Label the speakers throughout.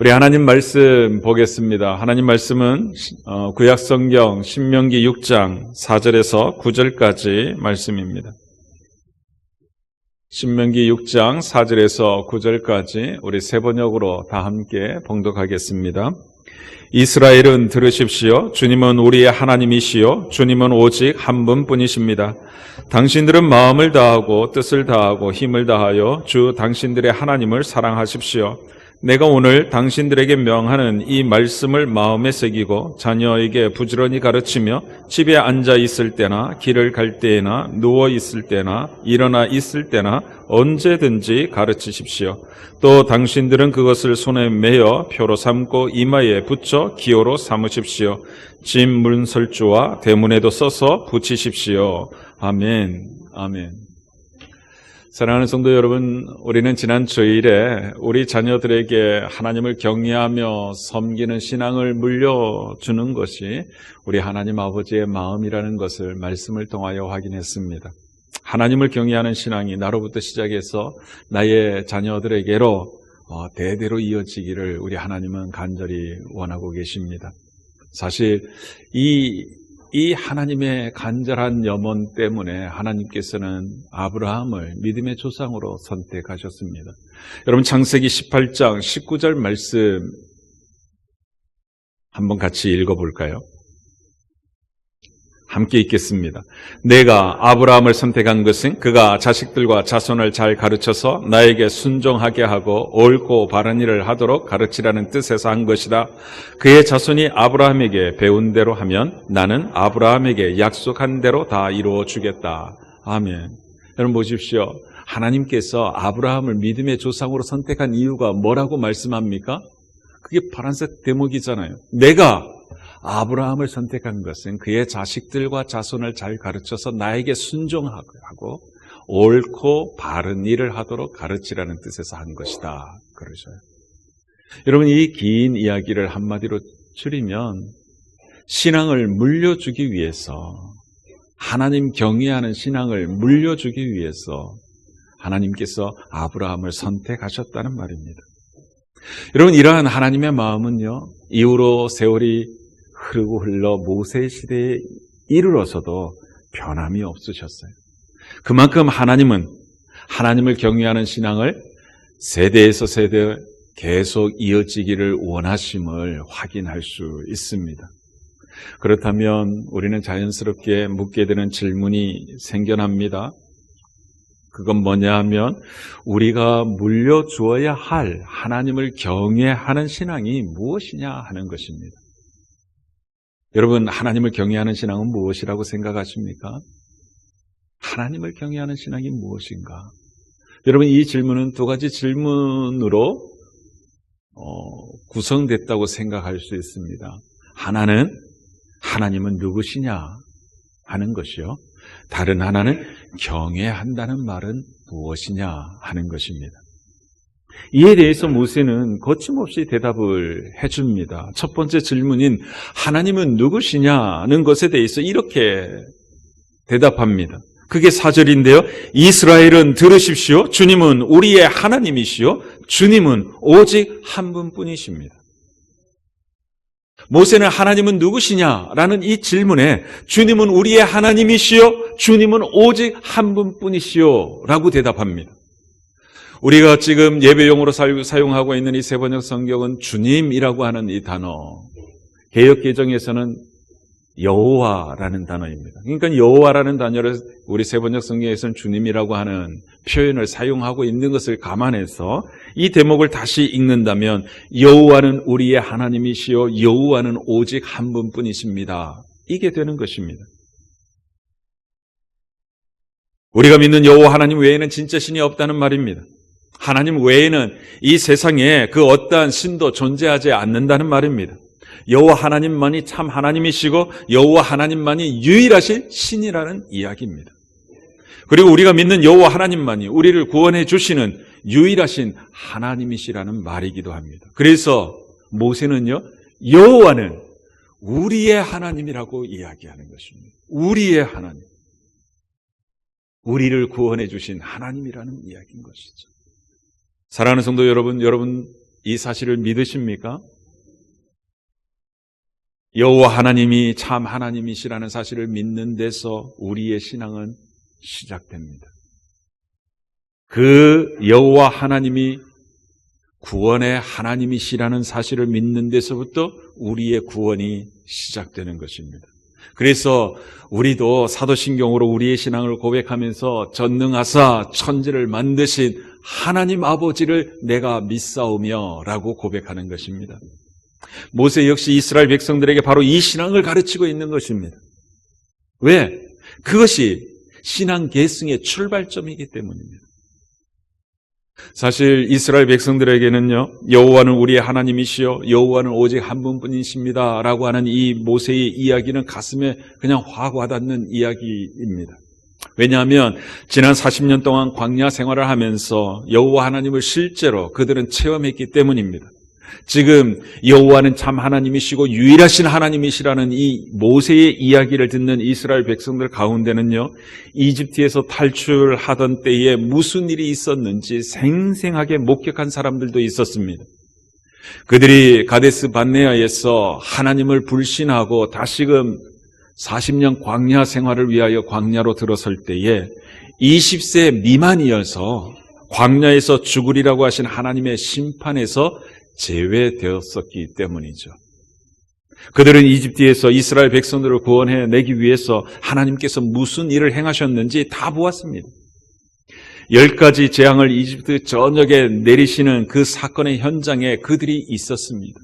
Speaker 1: 우리 하나님 말씀 보겠습니다. 하나님 말씀은 구약성경 신명기 6장 4절에서 9절까지 말씀입니다. 신명기 6장 4절에서 9절까지 우리 세 번역으로 다 함께 봉독하겠습니다. 이스라엘은 들으십시오. 주님은 우리의 하나님이시요 주님은 오직 한 분뿐이십니다. 당신들은 마음을 다하고 뜻을 다하고 힘을 다하여 주 당신들의 하나님을 사랑하십시오. 내가 오늘 당신들에게 명하는 이 말씀을 마음에 새기고 자녀에게 부지런히 가르치며 집에 앉아 있을 때나 길을 갈 때나 누워 있을 때나 일어나 있을 때나 언제든지 가르치십시오. 또 당신들은 그것을 손에 매어 표로 삼고 이마에 붙여 기호로 삼으십시오. 집 문설주와 대문에도 써서 붙이십시오. 아멘. 아멘. 사랑하는 성도 여러분, 우리는 지난 주일에 우리 자녀들에게 하나님을 경외하며 섬기는 신앙을 물려주는 것이 우리 하나님 아버지의 마음이라는 것을 말씀을 통하여 확인했습니다. 하나님을 경외하는 신앙이 나로부터 시작해서 나의 자녀들에게로 대대로 이어지기를 우리 하나님은 간절히 원하고 계십니다. 사실 이 하나님의 간절한 염원 때문에 하나님께서는 아브라함을 믿음의 조상으로 선택하셨습니다. 여러분 창세기 18장 19절 말씀 한번 같이 읽어볼까요? 함께 읽겠습니다. 내가 아브라함을 선택한 것은 그가 자식들과 자손을 잘 가르쳐서 나에게 순종하게 하고 옳고 바른 일을 하도록 가르치라는 뜻에서 한 것이다. 그의 자손이 아브라함에게 배운 대로 하면 나는 아브라함에게 약속한 대로 다 이루어 주겠다. 아멘. 여러분 보십시오. 하나님께서 아브라함을 믿음의 조상으로 선택한 이유가 뭐라고 말씀합니까? 그게 파란색 대목이잖아요. 내가 아브라함을 선택한 것은 그의 자식들과 자손을 잘 가르쳐서 나에게 순종하고 옳고 바른 일을 하도록 가르치라는 뜻에서 한 것이다. 그러셔요. 여러분 이 긴 이야기를 한마디로 줄이면 신앙을 물려주기 위해서 하나님 경외하는 신앙을 물려주기 위해서 하나님께서 아브라함을 선택하셨다는 말입니다. 여러분 이러한 하나님의 마음은요 이후로 세월이 흐르고 흘러 모세 시대에 이르러서도 변함이 없으셨어요. 그만큼 하나님은 하나님을 경외하는 신앙을 세대에서 세대 계속 이어지기를 원하심을 확인할 수 있습니다. 그렇다면 우리는 자연스럽게 묻게 되는 질문이 생겨납니다. 그건 뭐냐 하면 우리가 물려주어야 할 하나님을 경외하는 신앙이 무엇이냐 하는 것입니다. 여러분 하나님을 경외하는 신앙은 무엇이라고 생각하십니까? 하나님을 경외하는 신앙이 무엇인가? 여러분 이 질문은 두 가지 질문으로 구성됐다고 생각할 수 있습니다. 하나는 하나님은 누구시냐 하는 것이요. 다른 하나는 경외한다는 말은 무엇이냐 하는 것입니다. 이에 대해서 모세는 거침없이 대답을 해줍니다. 첫 번째 질문인 하나님은 누구시냐는 것에 대해서 이렇게 대답합니다. 그게 4절인데요. 이스라엘은 들으십시오. 주님은 우리의 하나님이시요 주님은 오직 한 분뿐이십니다. 모세는 하나님은 누구시냐라는 이 질문에 주님은 우리의 하나님이시요 주님은 오직 한 분뿐이시요 라고 대답합니다. 우리가 지금 예배용으로 사용하고 있는 이 세 번역 성경은 주님이라고 하는 이 단어, 개역개정에서는 여호와라는 단어입니다. 그러니까 여호와라는 단어를 우리 세 번역 성경에서는 주님이라고 하는 표현을 사용하고 있는 것을 감안해서 이 대목을 다시 읽는다면 여호와는 우리의 하나님이시요 여호와는 오직 한 분뿐이십니다. 이게 되는 것입니다. 우리가 믿는 여호와 하나님 외에는 진짜 신이 없다는 말입니다. 하나님 외에는 이 세상에 그 어떠한 신도 존재하지 않는다는 말입니다. 여호와 하나님만이 참 하나님이시고 여호와 하나님만이 유일하신 신이라는 이야기입니다. 그리고 우리가 믿는 여호와 하나님만이 우리를 구원해 주시는 유일하신 하나님이시라는 말이기도 합니다. 그래서 모세는요 여호와는 우리의 하나님이라고 이야기하는 것입니다. 우리의 하나님, 우리를 구원해 주신 하나님이라는 이야기인 것이죠. 사랑하는 성도 여러분 이 사실을 믿으십니까? 여호와 하나님이 참 하나님이시라는 사실을 믿는 데서 우리의 신앙은 시작됩니다. 그 여호와 하나님이 구원의 하나님이시라는 사실을 믿는 데서부터 우리의 구원이 시작되는 것입니다. 그래서 우리도 사도신경으로 우리의 신앙을 고백하면서 전능하사 천지를 만드신 하나님 아버지를 내가 믿사오며 라고 고백하는 것입니다. 모세 역시 이스라엘 백성들에게 바로 이 신앙을 가르치고 있는 것입니다. 왜? 그것이 신앙 계승의 출발점이기 때문입니다. 사실 이스라엘 백성들에게는요, 여호와는 우리의 하나님이시여 여호와는 오직 한 분뿐이십니다 라고 하는 이 모세의 이야기는 가슴에 그냥 확 와닿는 이야기입니다. 왜냐하면 지난 40년 동안 광야 생활을 하면서 여호와 하나님을 실제로 그들은 체험했기 때문입니다. 지금 여호와는 참 하나님이시고 유일하신 하나님이시라는 이 모세의 이야기를 듣는 이스라엘 백성들 가운데는요, 이집트에서 탈출하던 때에 무슨 일이 있었는지 생생하게 목격한 사람들도 있었습니다. 그들이 가데스 반네아에서 하나님을 불신하고 다시금 40년 광야 생활을 위하여 광야로 들어설 때에 20세 미만이어서 광야에서 죽으리라고 하신 하나님의 심판에서 제외되었었기 때문이죠. 그들은 이집트에서 이스라엘 백성들을 구원해내기 위해서 하나님께서 무슨 일을 행하셨는지 다 보았습니다. 10가지 재앙을 이집트 전역에 내리시는 그 사건의 현장에 그들이 있었습니다.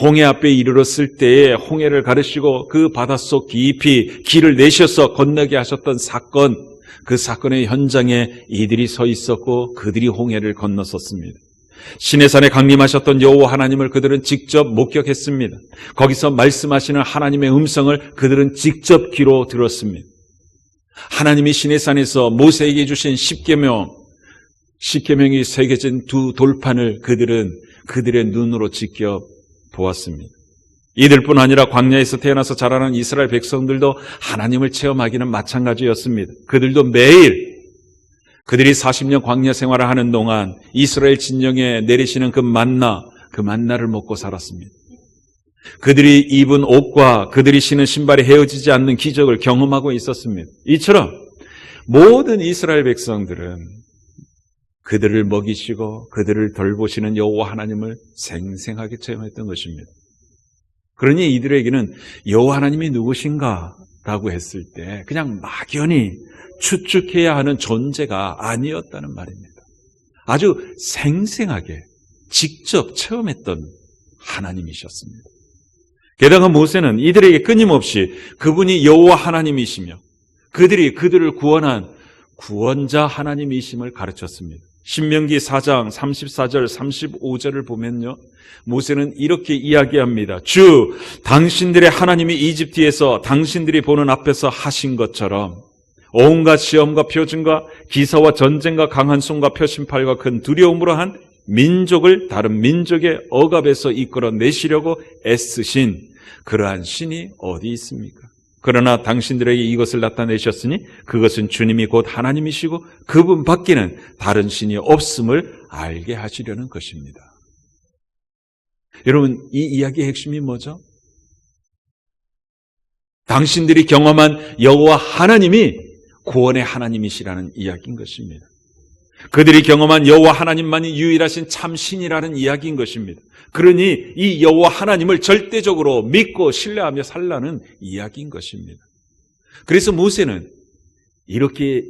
Speaker 1: 홍해 앞에 이르렀을 때에 홍해를 가르시고 그 바닷속 깊이 길을 내셔서 건너게 하셨던 사건, 그 사건의 현장에 이들이 서 있었고 그들이 홍해를 건넜었습니다. 시내산에 강림하셨던 여호와 하나님을 그들은 직접 목격했습니다. 거기서 말씀하시는 하나님의 음성을 그들은 직접 귀로 들었습니다. 하나님이 시내산에서 모세에게 주신 십계명이 새겨진 두 돌판을 그들은 그들의 눈으로 지켜보았습니다. 이들뿐 아니라 광야에서 태어나서 자라는 이스라엘 백성들도 하나님을 체험하기는 마찬가지였습니다. 그들도 매일 그들이 40년 광야 생활을 하는 동안 이스라엘 진영에 내리시는 그 만나를 먹고 살았습니다. 그들이 입은 옷과 그들이 신은 신발이 헤어지지 않는 기적을 경험하고 있었습니다. 이처럼 모든 이스라엘 백성들은 그들을 먹이시고 그들을 돌보시는 여호와 하나님을 생생하게 체험했던 것입니다. 그러니 이들에게는 여호와 하나님이 누구신가라고 했을 때 그냥 막연히 추측해야 하는 존재가 아니었다는 말입니다. 아주 생생하게 직접 체험했던 하나님이셨습니다. 게다가 모세는 이들에게 끊임없이 그분이 여호와 하나님이시며 그들이 그들을 구원한 구원자 하나님이심을 가르쳤습니다. 신명기 4장 34절 35절을 보면요, 모세는 이렇게 이야기합니다. 주 당신들의 하나님이 이집트에서 당신들이 보는 앞에서 하신 것처럼 온갖 시험과 표징과 기사와 전쟁과 강한 손과 표심팔과 큰 두려움으로 한 민족을 다른 민족의 억압에서 이끌어내시려고 애쓰신 그러한 신이 어디 있습니까? 그러나 당신들에게 이것을 나타내셨으니 그것은 주님이 곧 하나님이시고 그분 밖에는 다른 신이 없음을 알게 하시려는 것입니다. 여러분, 이 이야기의 핵심이 뭐죠? 당신들이 경험한 여호와 하나님이 구원의 하나님이시라는 이야기인 것입니다. 그들이 경험한 여호와 하나님만이 유일하신 참신이라는 이야기인 것입니다. 그러니 이 여호와 하나님을 절대적으로 믿고 신뢰하며 살라는 이야기인 것입니다. 그래서 모세는 이렇게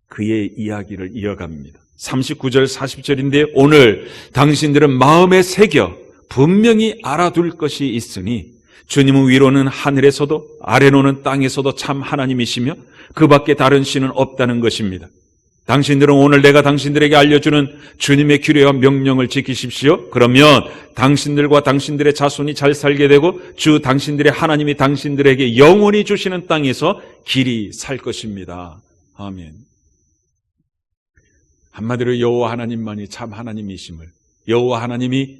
Speaker 1: 그의 이야기를 이어갑니다. 39절 40절인데 오늘 당신들은 마음에 새겨 분명히 알아둘 것이 있으니 주님은 위로는 하늘에서도 아래로는 땅에서도 참 하나님이시며 그 밖에 다른 신은 없다는 것입니다. 당신들은 오늘 내가 당신들에게 알려주는 주님의 규례와 명령을 지키십시오. 그러면 당신들과 당신들의 자손이 잘 살게 되고 주 당신들의 하나님이 당신들에게 영원히 주시는 땅에서 길이 살 것입니다. 아멘. 한마디로 여호와 하나님만이 참 하나님이심을, 여호와 하나님이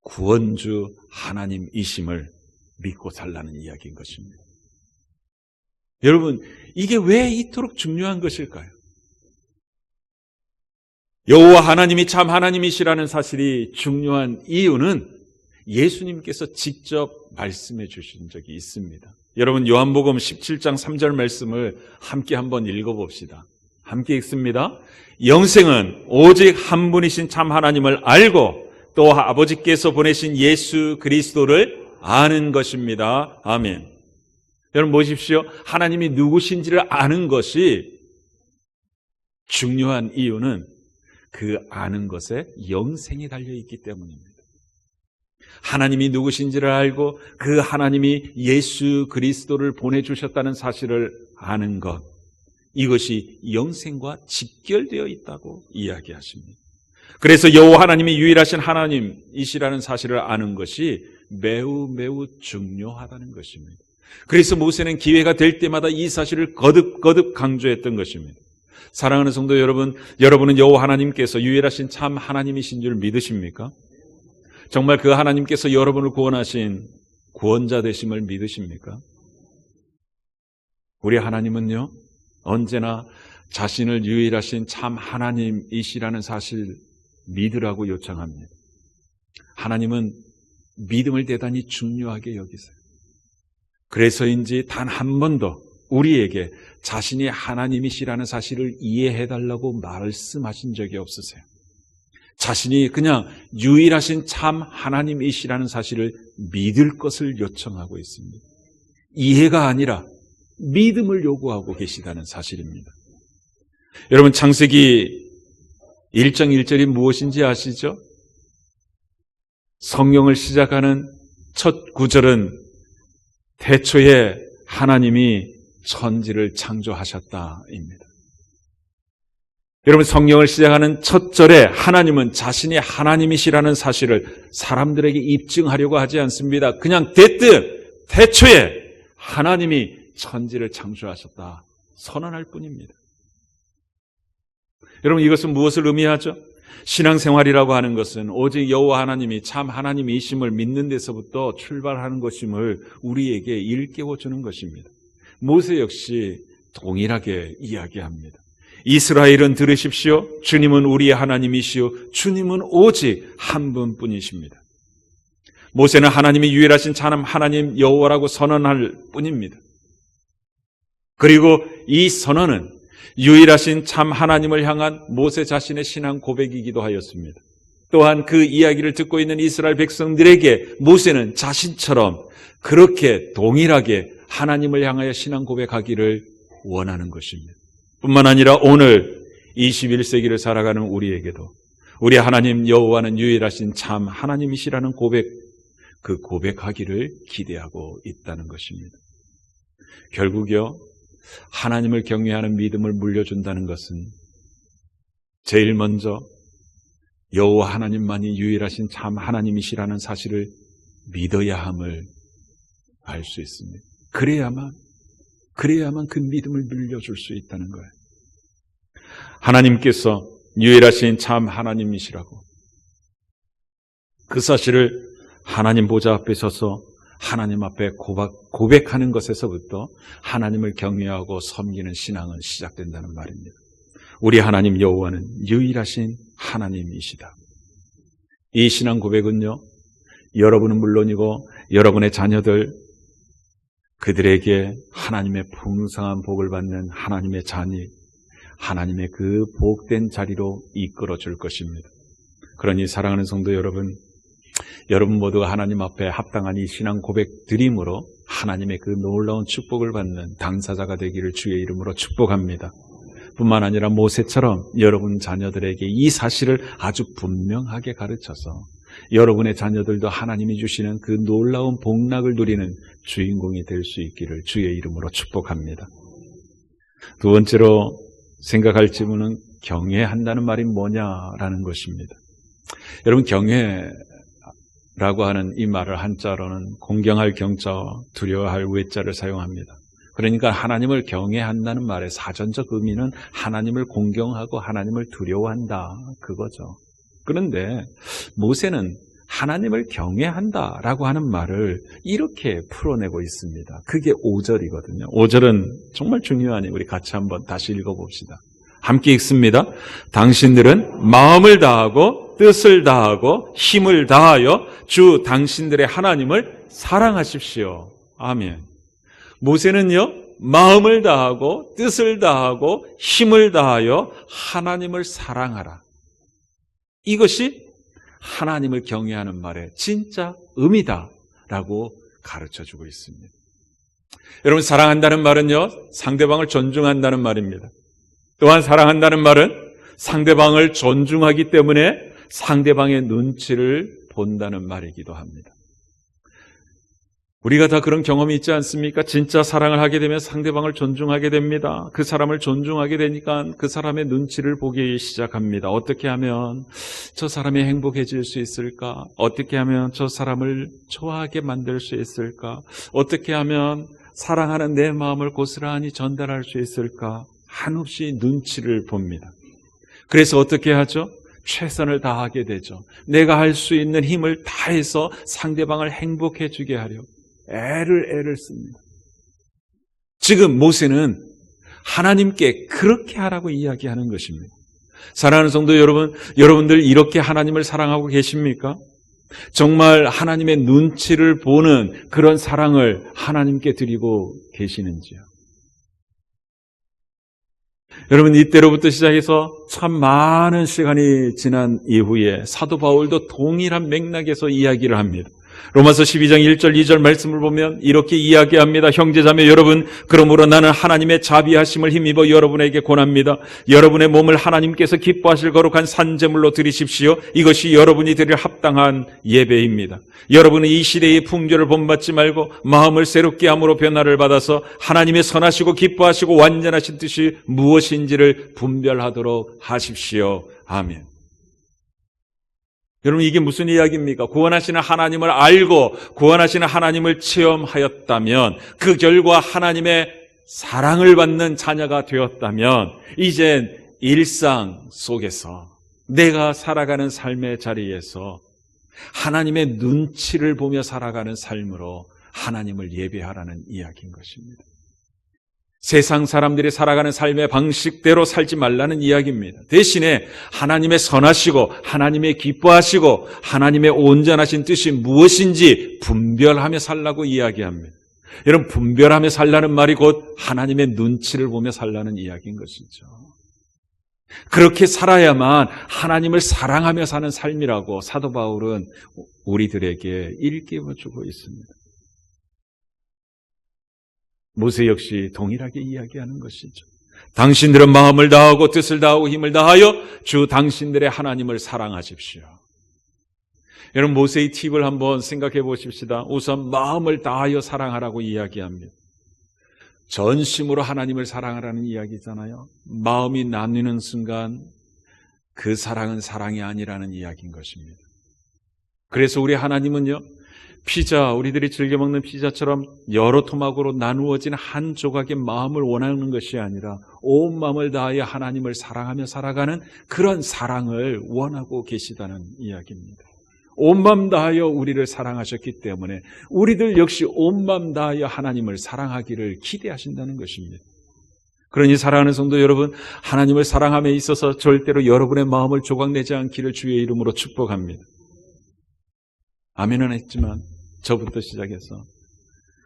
Speaker 1: 구원주 하나님이심을 믿고 살라는 이야기인 것입니다. 여러분, 이게 왜 이토록 중요한 것일까요? 여호와 하나님이 참 하나님이시라는 사실이 중요한 이유는 예수님께서 직접 말씀해 주신 적이 있습니다. 여러분, 요한복음 17장 3절 말씀을 함께 한번 읽어봅시다. 함께 읽습니다. 영생은 오직 한 분이신 참 하나님을 알고 또 아버지께서 보내신 예수 그리스도를 아는 것입니다. 아멘. 여러분 보십시오. 하나님이 누구신지를 아는 것이 중요한 이유는 그 아는 것에 영생이 달려있기 때문입니다. 하나님이 누구신지를 알고 그 하나님이 예수 그리스도를 보내주셨다는 사실을 아는 것, 이것이 영생과 직결되어 있다고 이야기하십니다. 그래서 여호와 하나님이 유일하신 하나님이시라는 사실을 아는 것이 매우 중요하다는 것입니다. 그래서 모세는 기회가 될 때마다 이 사실을 거듭 강조했던 것입니다. 사랑하는 성도 여러분, 여러분은 여호와 하나님께서 유일하신 참 하나님이신 줄 믿으십니까? 정말 그 하나님께서 여러분을 구원하신 구원자 되심을 믿으십니까? 우리 하나님은요, 언제나 자신을 유일하신 참 하나님이시라는 사실 믿으라고 요청합니다. 하나님은 믿음을 대단히 중요하게 여기세요. 그래서인지 단 한 번도 우리에게 자신이 하나님이시라는 사실을 이해해달라고 말씀하신 적이 없으세요. 자신이 그냥 유일하신 참 하나님이시라는 사실을 믿을 것을 요청하고 있습니다. 이해가 아니라 믿음을 요구하고 계시다는 사실입니다. 여러분, 창세기 1장 1절이 무엇인지 아시죠? 성경을 시작하는 첫 구절은 태초에 하나님이 천지를 창조하셨다입니다. 여러분, 성경을 시작하는 첫 절에 하나님은 자신이 하나님이시라는 사실을 사람들에게 입증하려고 하지 않습니다. 그냥 대뜸 태초에 하나님이 천지를 창조하셨다 선언할 뿐입니다. 여러분, 이것은 무엇을 의미하죠? 신앙생활이라고 하는 것은 오직 여호와 하나님이 참 하나님이심을 믿는 데서부터 출발하는 것임을 우리에게 일깨워주는 것입니다. 모세 역시 동일하게 이야기합니다. 이스라엘은 들으십시오. 주님은 우리의 하나님이시오. 주님은 오직 한 분뿐이십니다. 모세는 하나님이 유일하신 참 하나님 여호와라고 선언할 뿐입니다. 그리고 이 선언은 유일하신 참 하나님을 향한 모세 자신의 신앙 고백이기도 하였습니다. 또한 그 이야기를 듣고 있는 이스라엘 백성들에게 모세는 자신처럼 그렇게 동일하게 하나님을 향하여 신앙 고백하기를 원하는 것입니다. 뿐만 아니라 오늘 21세기를 살아가는 우리에게도 우리 하나님 여호와는 유일하신 참 하나님이시라는 그 고백하기를 기대하고 있다는 것입니다. 결국요, 하나님을 경외하는 믿음을 물려준다는 것은 제일 먼저 여호와 하나님만이 유일하신 참 하나님이시라는 사실을 믿어야 함을 알 수 있습니다. 그래야만 그 믿음을 물려줄 수 있다는 거예요. 하나님께서 유일하신 참 하나님이시라고 그 사실을 하나님 보좌 앞에 서서 하나님 앞에 고백하는 것에서부터 하나님을 경외하고 섬기는 신앙은 시작된다는 말입니다. 우리 하나님 여호와는 유일하신 하나님이시다. 이 신앙 고백은요, 여러분은 물론이고 여러분의 자녀들, 그들에게 하나님의 풍성한 복을 받는 하나님의 자녀, 하나님의 그 복된 자리로 이끌어 줄 것입니다. 그러니 사랑하는 성도 여러분, 여러분 모두가 하나님 앞에 합당한 이 신앙 고백 드림으로 하나님의 그 놀라운 축복을 받는 당사자가 되기를 주의 이름으로 축복합니다. 뿐만 아니라 모세처럼 여러분 자녀들에게 이 사실을 아주 분명하게 가르쳐서 여러분의 자녀들도 하나님이 주시는 그 놀라운 복락을 누리는 주인공이 될 수 있기를 주의 이름으로 축복합니다. 두 번째로 생각할 질문은 경외한다는 말이 뭐냐라는 것입니다. 여러분, 경외라고 하는 이 말을 한자로는 공경할 경자와 두려워할 외자를 사용합니다. 그러니까 하나님을 경외한다는 말의 사전적 의미는 하나님을 공경하고 하나님을 두려워한다, 그거죠. 그런데 모세는 하나님을 경외한다라고 하는 말을 이렇게 풀어내고 있습니다. 그게 5절이거든요. 5절은 정말 중요하니 우리 같이 한번 다시 읽어봅시다. 함께 읽습니다. 당신들은 마음을 다하고 뜻을 다하고 힘을 다하여 주 당신들의 하나님을 사랑하십시오. 아멘. 모세는요, 마음을 다하고 뜻을 다하고 힘을 다하여 하나님을 사랑하라. 이것이 하나님을 경외하는 말의 진짜 의미다라고 가르쳐주고 있습니다. 여러분, 사랑한다는 말은요, 상대방을 존중한다는 말입니다. 또한 사랑한다는 말은 상대방을 존중하기 때문에 상대방의 눈치를 본다는 말이기도 합니다. 우리가 다 그런 경험이 있지 않습니까? 진짜 사랑을 하게 되면 상대방을 존중하게 됩니다. 그 사람을 존중하게 되니까 그 사람의 눈치를 보기 시작합니다. 어떻게 하면 저 사람이 행복해질 수 있을까? 어떻게 하면 저 사람을 좋아하게 만들 수 있을까? 어떻게 하면 사랑하는 내 마음을 고스란히 전달할 수 있을까? 한없이 눈치를 봅니다. 그래서 어떻게 하죠? 최선을 다하게 되죠. 내가 할 수 있는 힘을 다해서 상대방을 행복해 주게 하려 애를 씁니다. 지금 모세는 하나님께 그렇게 하라고 이야기하는 것입니다. 사랑하는 성도 여러분, 여러분들 이렇게 하나님을 사랑하고 계십니까? 정말 하나님의 눈치를 보는 그런 사랑을 하나님께 드리고 계시는지요? 여러분, 이때로부터 시작해서 참 많은 시간이 지난 이후에 사도 바울도 동일한 맥락에서 이야기를 합니다. 로마서 12장 1절 2절 말씀을 보면 이렇게 이야기합니다. 형제자매 여러분, 그러므로 나는 하나님의 자비하심을 힘입어 여러분에게 권합니다. 여러분의 몸을 하나님께서 기뻐하실 거룩한 산제물로 드리십시오. 이것이 여러분이 드릴 합당한 예배입니다. 여러분은 이 시대의 풍조를 본받지 말고 마음을 새롭게 함으로 변화를 받아서 하나님의 선하시고 기뻐하시고 완전하신 뜻이 무엇인지를 분별하도록 하십시오. 아멘. 여러분, 이게 무슨 이야기입니까? 구원하시는 하나님을 알고 구원하시는 하나님을 체험하였다면, 그 결과 하나님의 사랑을 받는 자녀가 되었다면, 이젠 일상 속에서 내가 살아가는 삶의 자리에서 하나님의 눈치를 보며 살아가는 삶으로 하나님을 예배하라는 이야기인 것입니다. 세상 사람들이 살아가는 삶의 방식대로 살지 말라는 이야기입니다. 대신에 하나님의 선하시고 하나님의 기뻐하시고 하나님의 온전하신 뜻이 무엇인지 분별하며 살라고 이야기합니다. 여러분, 분별하며 살라는 말이 곧 하나님의 눈치를 보며 살라는 이야기인 것이죠. 그렇게 살아야만 하나님을 사랑하며 사는 삶이라고 사도 바울은 우리들에게 일깨워주고 있습니다. 모세 역시 동일하게 이야기하는 것이죠. 당신들은 마음을 다하고 뜻을 다하고 힘을 다하여 주 당신들의 하나님을 사랑하십시오. 여러분, 모세의 팁을 한번 생각해 보십시다. 우선 마음을 다하여 사랑하라고 이야기합니다. 전심으로 하나님을 사랑하라는 이야기잖아요. 마음이 나뉘는 순간 그 사랑은 사랑이 아니라는 이야기인 것입니다. 그래서 우리 하나님은요, 피자, 우리들이 즐겨 먹는 피자처럼 여러 토막으로 나누어진 한 조각의 마음을 원하는 것이 아니라 온 마음을 다하여 하나님을 사랑하며 살아가는 그런 사랑을 원하고 계시다는 이야기입니다. 온 마음 다하여 우리를 사랑하셨기 때문에 우리들 역시 온 마음 다하여 하나님을 사랑하기를 기대하신다는 것입니다. 그러니 사랑하는 성도 여러분, 하나님을 사랑함에 있어서 절대로 여러분의 마음을 조각내지 않기를 주의 이름으로 축복합니다. 아멘은 했지만 저부터 시작해서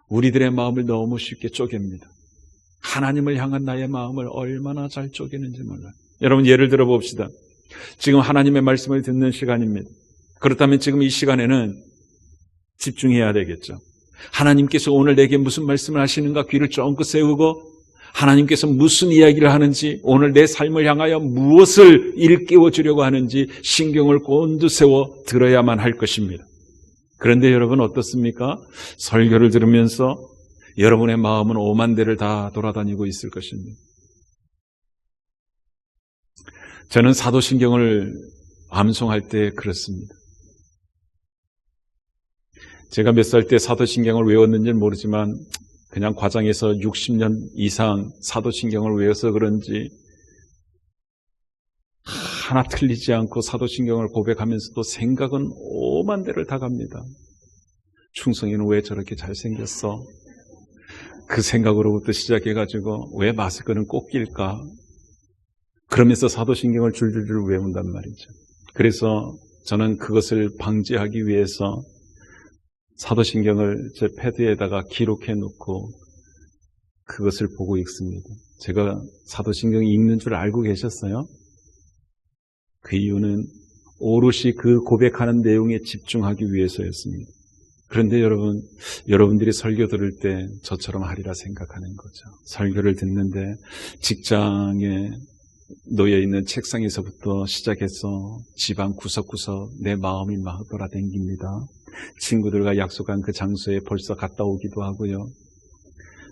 Speaker 1: 우리들의 마음을 너무 쉽게 쪼갭니다. 하나님을 향한 나의 마음을 얼마나 잘 쪼개는지 몰라요. 여러분, 예를 들어 봅시다. 지금 하나님의 말씀을 듣는 시간입니다. 그렇다면 지금 이 시간에는 집중해야 되겠죠. 하나님께서 오늘 내게 무슨 말씀을 하시는가 귀를 쫑긋 세우고 하나님께서 무슨 이야기를 하는지, 오늘 내 삶을 향하여 무엇을 일깨워 주려고 하는지 신경을 곤두세워 들어야만 할 것입니다. 그런데 여러분 어떻습니까? 설교를 들으면서 여러분의 마음은 오만 데를 다 돌아다니고 있을 것입니다. 저는 사도신경을 암송할 때 그렇습니다. 제가 몇 살 때 사도신경을 외웠는지는 모르지만 그냥 과장해서 60년 이상 사도신경을 외워서 그런지 하나 틀리지 않고 사도신경을 고백하면서도 생각은 오만 데를 다 갑니다. 충성이는 왜 저렇게 잘생겼어? 그 생각으로부터 시작해가지고 왜 마스크는 꼭 낄까? 그러면서 사도신경을 줄줄줄 외운단 말이죠. 그래서 저는 그것을 방지하기 위해서 사도신경을 제 패드에다가 기록해 놓고 그것을 보고 읽습니다. 제가 사도신경 읽는 줄 알고 계셨어요? 그 이유는 오롯이 그 고백하는 내용에 집중하기 위해서였습니다. 그런데 여러분들이 설교 들을 때 저처럼 하리라 생각하는 거죠. 설교를 듣는데 직장에 놓여있는 책상에서부터 시작해서 집안 구석구석 내 마음이 막 돌아다닙니다. 친구들과 약속한 그 장소에 벌써 갔다 오기도 하고요.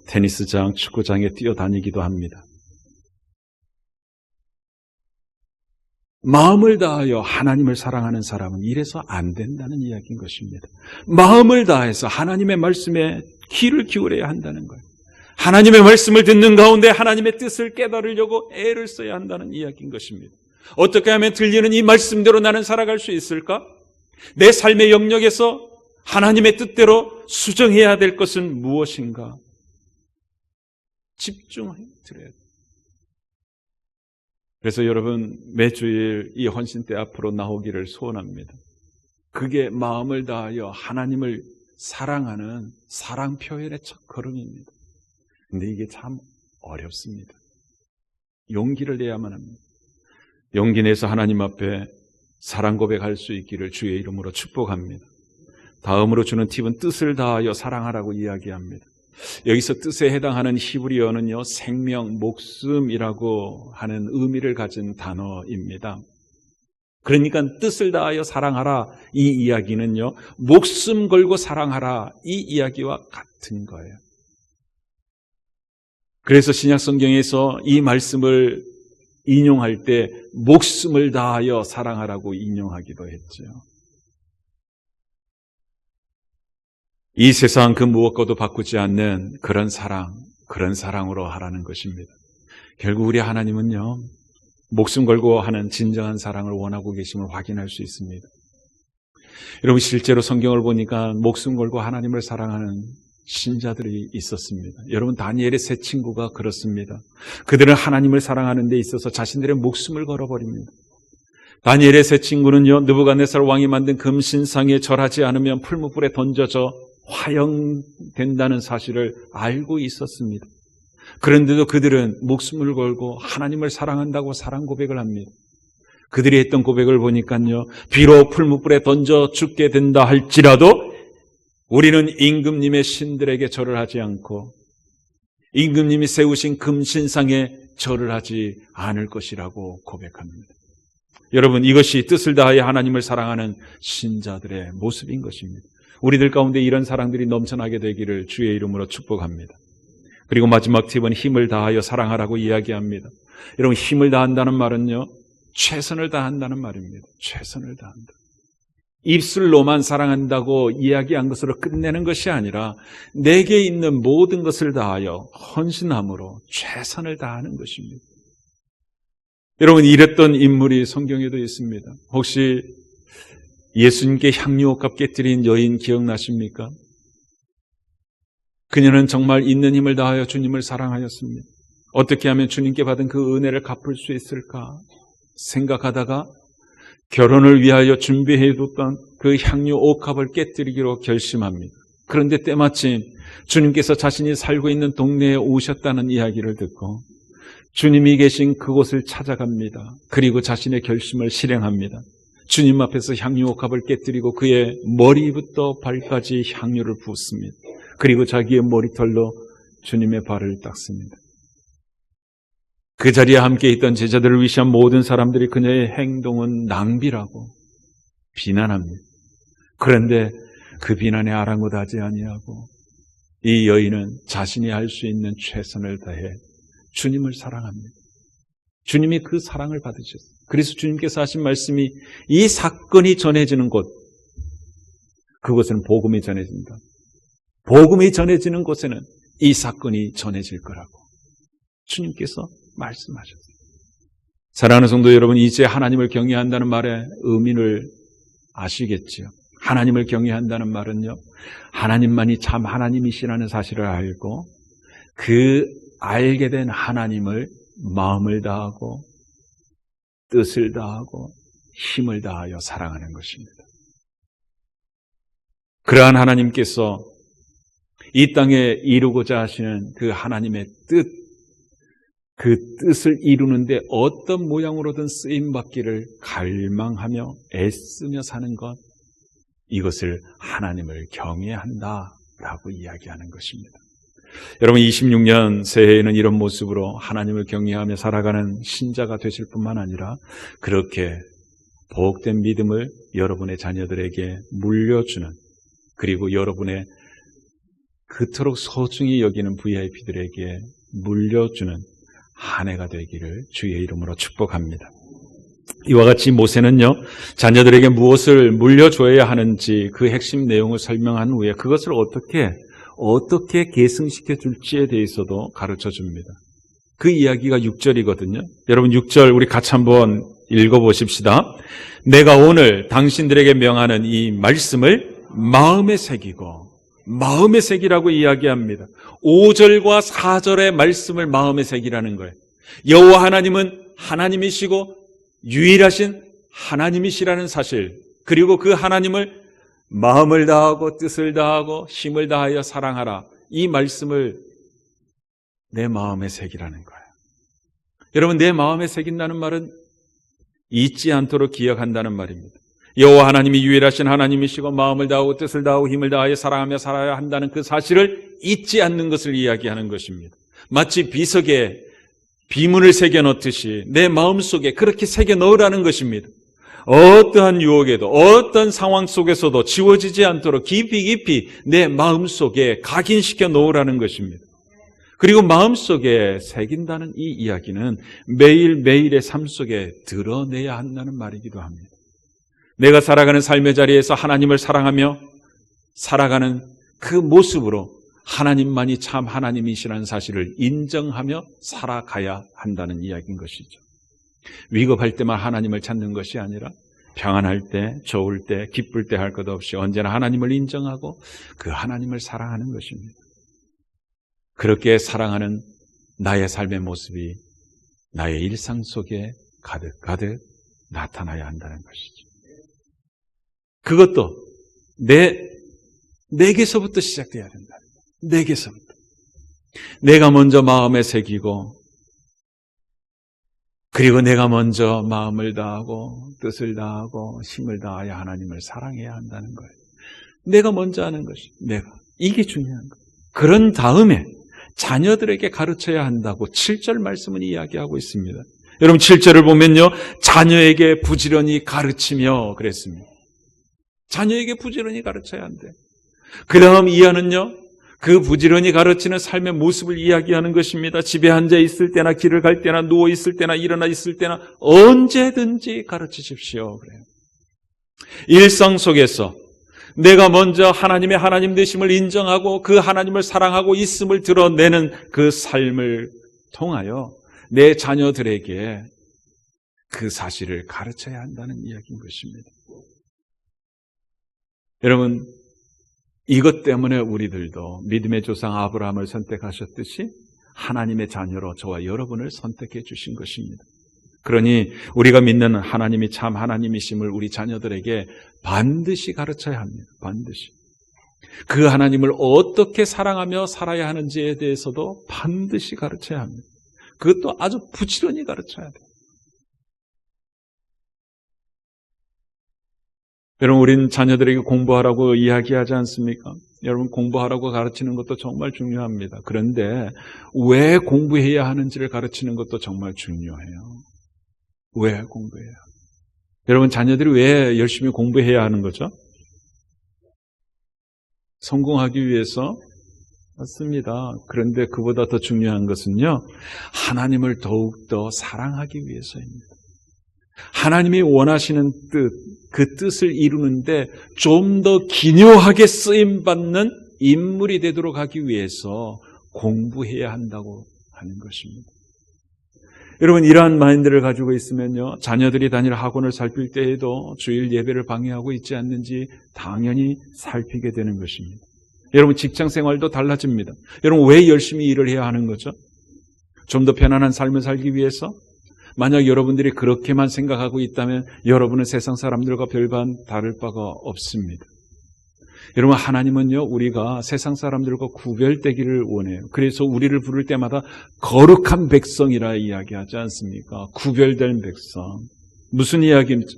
Speaker 1: 테니스장, 축구장에 뛰어다니기도 합니다. 마음을 다하여 하나님을 사랑하는 사람은 이래서 안 된다는 이야기인 것입니다. 마음을 다해서 하나님의 말씀에 귀를 기울여야 한다는 거예요. 하나님의 말씀을 듣는 가운데 하나님의 뜻을 깨달으려고 애를 써야 한다는 이야기인 것입니다. 어떻게 하면 들리는 이 말씀대로 나는 살아갈 수 있을까? 내 삶의 영역에서 하나님의 뜻대로 수정해야 될 것은 무엇인가? 집중해 드려야 돼요. 그래서 여러분 매주일 이 헌신때 앞으로 나오기를 소원합니다. 그게 마음을 다하여 하나님을 사랑하는 사랑 표현의 첫 걸음입니다. 근데 이게 참 어렵습니다. 용기를 내야만 합니다. 용기 내서 하나님 앞에 사랑 고백할 수 있기를 주의 이름으로 축복합니다. 다음으로 주는 팁은 뜻을 다하여 사랑하라고 이야기합니다. 여기서 뜻에 해당하는 히브리어는요, 생명, 목숨이라고 하는 의미를 가진 단어입니다. 그러니까 뜻을 다하여 사랑하라 이 이야기는요, 목숨 걸고 사랑하라 이 이야기와 같은 거예요. 그래서 신약 성경에서 이 말씀을 인용할 때 목숨을 다하여 사랑하라고 인용하기도 했죠. 이 세상 그 무엇과도 바꾸지 않는 그런 사랑으로 하라는 것입니다. 결국 우리 하나님은요, 목숨 걸고 하는 진정한 사랑을 원하고 계심을 확인할 수 있습니다. 여러분 실제로 성경을 보니까 목숨 걸고 하나님을 사랑하는 신자들이 있었습니다. 여러분 다니엘의 세 친구가 그렇습니다. 그들은 하나님을 사랑하는 데 있어서 자신들의 목숨을 걸어버립니다. 다니엘의 세 친구는요, 느부갓네살 왕이 만든 금신상에 절하지 않으면 풀무불에 던져져 화형된다는 사실을 알고 있었습니다. 그런데도 그들은 목숨을 걸고 하나님을 사랑한다고 사랑 고백을 합니다. 그들이 했던 고백을 보니까요, 비록 풀무불에 던져 죽게 된다 할지라도 우리는 임금님의 신들에게 절을 하지 않고 임금님이 세우신 금신상에 절을 하지 않을 것이라고 고백합니다. 여러분 이것이 뜻을 다하여 하나님을 사랑하는 신자들의 모습인 것입니다. 우리들 가운데 이런 사랑들이 넘쳐나게 되기를 주의 이름으로 축복합니다. 그리고 마지막 팁은 힘을 다하여 사랑하라고 이야기합니다. 여러분 힘을 다한다는 말은요, 최선을 다한다는 말입니다. 최선을 다한다. 입술로만 사랑한다고 이야기한 것으로 끝내는 것이 아니라 내게 있는 모든 것을 다하여 헌신함으로 최선을 다하는 것입니다. 여러분 이랬던 인물이 성경에도 있습니다. 혹시 예수님께 향유옥합 깨뜨린 여인 기억나십니까? 그녀는 정말 있는 힘을 다하여 주님을 사랑하였습니다. 어떻게 하면 주님께 받은 그 은혜를 갚을 수 있을까 생각하다가 결혼을 위하여 준비해뒀던 그 향유 옥합을 깨뜨리기로 결심합니다. 그런데 때마침 주님께서 자신이 살고 있는 동네에 오셨다는 이야기를 듣고 주님이 계신 그곳을 찾아갑니다. 그리고 자신의 결심을 실행합니다. 주님 앞에서 향유 옥합을 깨뜨리고 그의 머리부터 발까지 향유를 붓습니다. 그리고 자기의 머리털로 주님의 발을 닦습니다. 그 자리에 함께 있던 제자들을 위시한 모든 사람들이 그녀의 행동은 낭비라고 비난합니다. 그런데 그 비난에 아랑곳하지 아니하고 이 여인은 자신이 할 수 있는 최선을 다해 주님을 사랑합니다. 주님이 그 사랑을 받으셨어요. 그래서 주님께서 하신 말씀이 이 사건이 전해지는 곳, 그곳은 복음이 전해진다. 복음이 전해지는 곳에는 이 사건이 전해질 거라고 주님께서 말씀하셨어요. 사랑하는 성도 여러분, 이제 하나님을 경외한다는 말의 의미를 아시겠지요? 하나님을 경외한다는 말은요, 하나님만이 참 하나님이시라는 사실을 알고 그 알게 된 하나님을 마음을 다하고 뜻을 다하고 힘을 다하여 사랑하는 것입니다. 그러한 하나님께서 이 땅에 이루고자 하시는 그 하나님의 뜻, 그 뜻을 이루는데 어떤 모양으로든 쓰임받기를 갈망하며 애쓰며 사는 것, 이것을 하나님을 경외한다라고 이야기하는 것입니다. 여러분 26년 새해에는 이런 모습으로 하나님을 경외하며 살아가는 신자가 되실 뿐만 아니라 그렇게 복된 믿음을 여러분의 자녀들에게 물려주는, 그리고 여러분의 그토록 소중히 여기는 VIP들에게 물려주는 한 해가 되기를 주의 이름으로 축복합니다. 이와 같이 모세는요, 자녀들에게 무엇을 물려줘야 하는지 그 핵심 내용을 설명한 후에 그것을 어떻게 계승시켜 줄지에 대해서도 가르쳐 줍니다. 그 이야기가 6절이거든요. 여러분 6절 우리 같이 한번 읽어보십시다. 내가 오늘 당신들에게 명하는 이 말씀을 마음에 새기고, 마음에 새기라고 이야기합니다. 5절과 4절의 말씀을 마음에 새기라는 거예요. 여호와 하나님은 하나님이시고 유일하신 하나님이시라는 사실, 그리고 그 하나님을 마음을 다하고 뜻을 다하고 힘을 다하여 사랑하라, 이 말씀을 내 마음에 새기라는 거예요. 여러분, 내 마음에 새긴다는 말은 잊지 않도록 기억한다는 말입니다. 여호와 하나님이 유일하신 하나님이시고 마음을 다하고 뜻을 다하고 힘을 다하여 사랑하며 살아야 한다는 그 사실을 잊지 않는 것을 이야기하는 것입니다. 마치 비석에 비문을 새겨 넣듯이 내 마음속에 그렇게 새겨 넣으라는 것입니다. 어떠한 유혹에도 어떤 상황 속에서도 지워지지 않도록 깊이 내 마음속에 각인시켜 놓으라는 것입니다. 그리고 마음속에 새긴다는 이 이야기는 매일매일의 삶 속에 드러내야 한다는 말이기도 합니다. 내가 살아가는 삶의 자리에서 하나님을 사랑하며 살아가는 그 모습으로 하나님만이 참 하나님이시라는 사실을 인정하며 살아가야 한다는 이야기인 것이죠. 위급할 때만 하나님을 찾는 것이 아니라 평안할 때, 좋을 때, 기쁠 때 할 것 없이 언제나 하나님을 인정하고 그 하나님을 사랑하는 것입니다. 그렇게 사랑하는 나의 삶의 모습이 나의 일상 속에 가득 나타나야 한다는 것이죠. 그것도 내게서부터 시작돼야 된다. 내게서부터. 내가 먼저 마음에 새기고, 그리고 내가 먼저 마음을 다하고 뜻을 다하고 힘을 다하여 하나님을 사랑해야 한다는 거예요. 내가 먼저 하는 것이, 이게 중요한 거예요. 그런 다음에 자녀들에게 가르쳐야 한다고 7절 말씀은 이야기하고 있습니다. 여러분 7절을 보면요, 자녀에게 부지런히 가르치며 그랬습니다. 자녀에게 부지런히 가르쳐야 한대. 그 다음 이하는요, 그 부지런히 가르치는 삶의 모습을 이야기하는 것입니다. 집에 앉아 있을 때나 길을 갈 때나 누워 있을 때나 일어나 있을 때나 언제든지 가르치십시오. 그래요. 일상 속에서 내가 먼저 하나님의 하나님 되심을 인정하고 그 하나님을 사랑하고 있음을 드러내는 그 삶을 통하여 내 자녀들에게 그 사실을 가르쳐야 한다는 이야기인 것입니다. 여러분, 이것 때문에 우리들도 믿음의 조상 아브라함을 선택하셨듯이 하나님의 자녀로 저와 여러분을 선택해 주신 것입니다. 그러니 우리가 믿는 하나님이 참 하나님이심을 우리 자녀들에게 반드시 가르쳐야 합니다. 반드시. 그 하나님을 어떻게 사랑하며 살아야 하는지에 대해서도 반드시 가르쳐야 합니다. 그것도 아주 부지런히 가르쳐야 돼요. 여러분, 우린 자녀들에게 공부하라고 이야기하지 않습니까? 여러분, 공부하라고 가르치는 것도 정말 중요합니다. 그런데 왜 공부해야 하는지를 가르치는 것도 정말 중요해요. 왜 공부해야? 여러분, 자녀들이 왜 열심히 공부해야 하는 거죠? 성공하기 위해서? 맞습니다. 그런데 그보다 더 중요한 것은요, 하나님을 더욱더 사랑하기 위해서입니다. 하나님이 원하시는 뜻, 그 뜻을 이루는데 좀 더 기묘하게 쓰임받는 인물이 되도록 하기 위해서 공부해야 한다고 하는 것입니다. 여러분, 이러한 마인드를 가지고 있으면요, 자녀들이 다닐 학원을 살필 때에도 주일 예배를 방해하고 있지 않는지 당연히 살피게 되는 것입니다. 여러분, 직장 생활도 달라집니다. 여러분, 왜 열심히 일을 해야 하는 거죠? 좀 더 편안한 삶을 살기 위해서? 만약 여러분들이 그렇게만 생각하고 있다면 여러분은 세상 사람들과 별반 다를 바가 없습니다. 여러분, 하나님은요, 우리가 세상 사람들과 구별되기를 원해요. 그래서 우리를 부를 때마다 거룩한 백성이라 이야기하지 않습니까? 구별된 백성. 무슨 이야기입니까?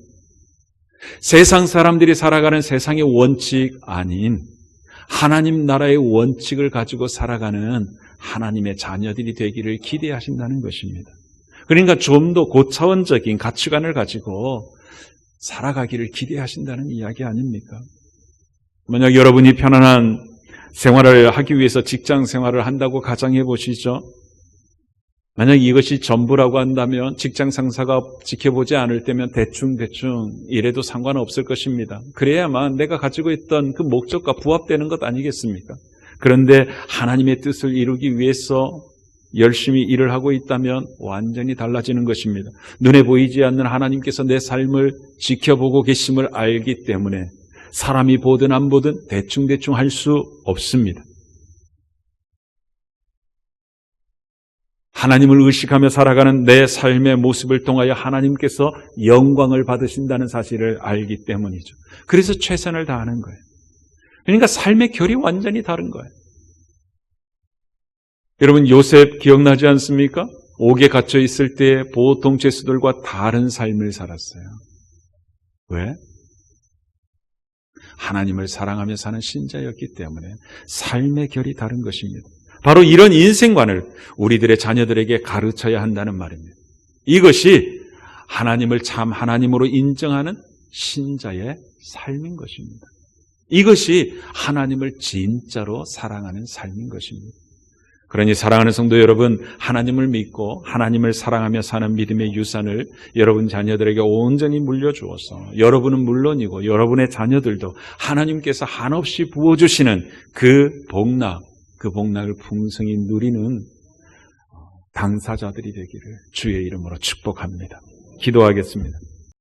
Speaker 1: 세상 사람들이 살아가는 세상의 원칙 아닌 하나님 나라의 원칙을 가지고 살아가는 하나님의 자녀들이 되기를 기대하신다는 것입니다. 그러니까 좀 더 고차원적인 가치관을 가지고 살아가기를 기대하신다는 이야기 아닙니까? 만약 여러분이 편안한 생활을 하기 위해서 직장 생활을 한다고 가정해 보시죠. 만약 이것이 전부라고 한다면 직장 상사가 지켜보지 않을 때면 대충 이래도 상관없을 것입니다. 그래야만 내가 가지고 있던 그 목적과 부합되는 것 아니겠습니까? 그런데 하나님의 뜻을 이루기 위해서 열심히 일을 하고 있다면 완전히 달라지는 것입니다. 눈에 보이지 않는 하나님께서 내 삶을 지켜보고 계심을 알기 때문에 사람이 보든 안 보든 대충 할 수 없습니다. 하나님을 의식하며 살아가는 내 삶의 모습을 통하여 하나님께서 영광을 받으신다는 사실을 알기 때문이죠. 그래서 최선을 다하는 거예요. 그러니까 삶의 결이 완전히 다른 거예요. 여러분, 요셉 기억나지 않습니까? 옥에 갇혀 있을 때 보통 죄수들과 다른 삶을 살았어요. 왜? 하나님을 사랑하며 사는 신자였기 때문에 삶의 결이 다른 것입니다. 바로 이런 인생관을 우리들의 자녀들에게 가르쳐야 한다는 말입니다. 이것이 하나님을 참 하나님으로 인정하는 신자의 삶인 것입니다. 이것이 하나님을 진짜로 사랑하는 삶인 것입니다. 그러니 사랑하는 성도 여러분, 하나님을 믿고 하나님을 사랑하며 사는 믿음의 유산을 여러분 자녀들에게 온전히 물려주어서 여러분은 물론이고 여러분의 자녀들도 하나님께서 한없이 부어주시는 그 복락을 풍성히 누리는 당사자들이 되기를 주의 이름으로 축복합니다. 기도하겠습니다.